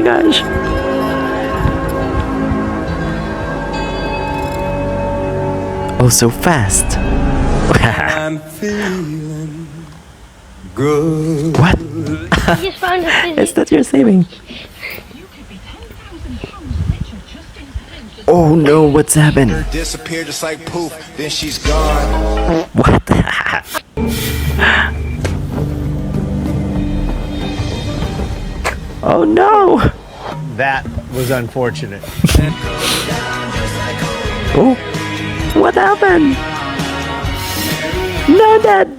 gosh. Oh, so fast. I'm feeling good. What? I just found a Is that you're saving? Oh no, what's happened? Disappear just like poof, then she's gone. What? Oh no! That was unfortunate. Oh, what happened? No, Dad!